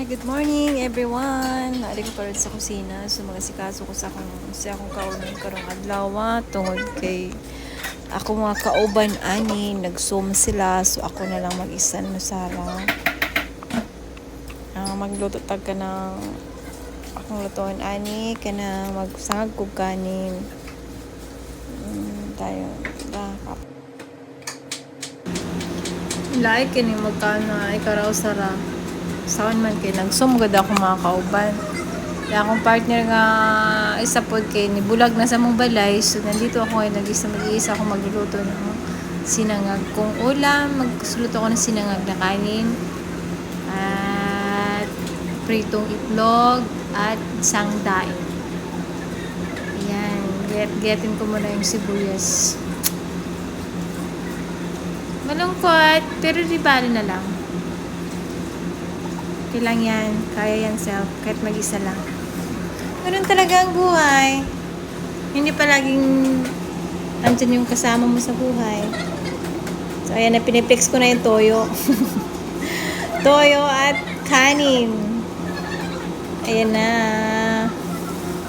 Good morning everyone. Naari ko pa rin sa kusina. So magasikaso ko sa akong kaunan karong adlaw tungod kay ako mga kauban ani nag-zoom sila, so ako na lang mag-isa no sala. Magluto tag ka ng akong lutuan ani kana magsangag kog kanin. Tayo like kini magkano ay karaw sara. Saan man kay nagsumugad ako mga kauban. Kaya akong partner nga isa po kay nibulag na sa mong balay. So nandito ako ngayon mag-isa ako magluluto ng sinangag kong ulam. Magluto ako ng sinangag na kanin at pritong itlog at isang daing. Ayan, getin ko muna yung sibuyas. Malungkot, pero di bali na lang. Okay lang yan. Kaya yan self. Kahit mag-isa lang. Ganun talaga ang buhay. Hindi palaging andyan yung kasama mo sa buhay. So, ayan na. Pinipix ko na yung toyo. Toyo at kanin. Ayan na.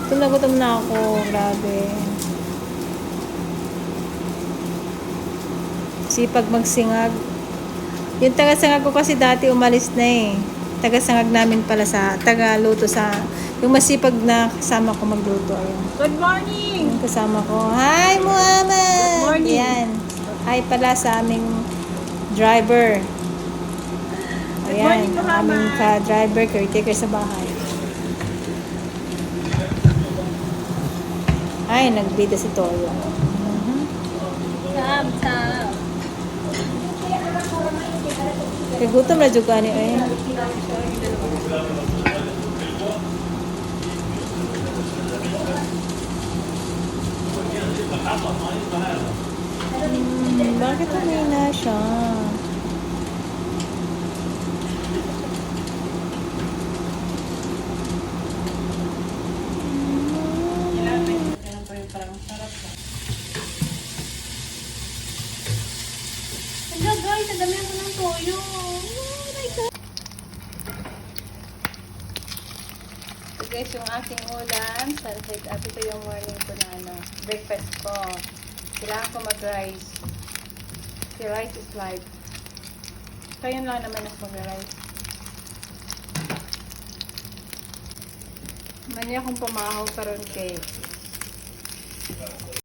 Gutom na ako. Grabe. Sipag magsingag. Yung taga-sangag ko kasi dati umalis na eh. Taga-sangag namin pala sa taga-luto sa yung masipag na kasama ko magluto. Ayan. Good morning! Yung kasama ko. Hi, Muhammad! Good morning! Ayan. Hi pala sa aming driver. Good morning, Ayan. Ang Muhammad! aming ka-driver, caretaker sa bahay. Ay, nagbida si Toyo. Tap. Kaya gutom na juga ni eh. Bakit na siya? Hello guys, nadamihan ko ng toyo. Oh my God! So guys, yung aking ulam, sunset at ito yung morning ko na breakfast ko. Kailangan ko mag-rice. Si rice is life. Kaya lang naman ako mag-rice. Mani akong pumahaw karon kay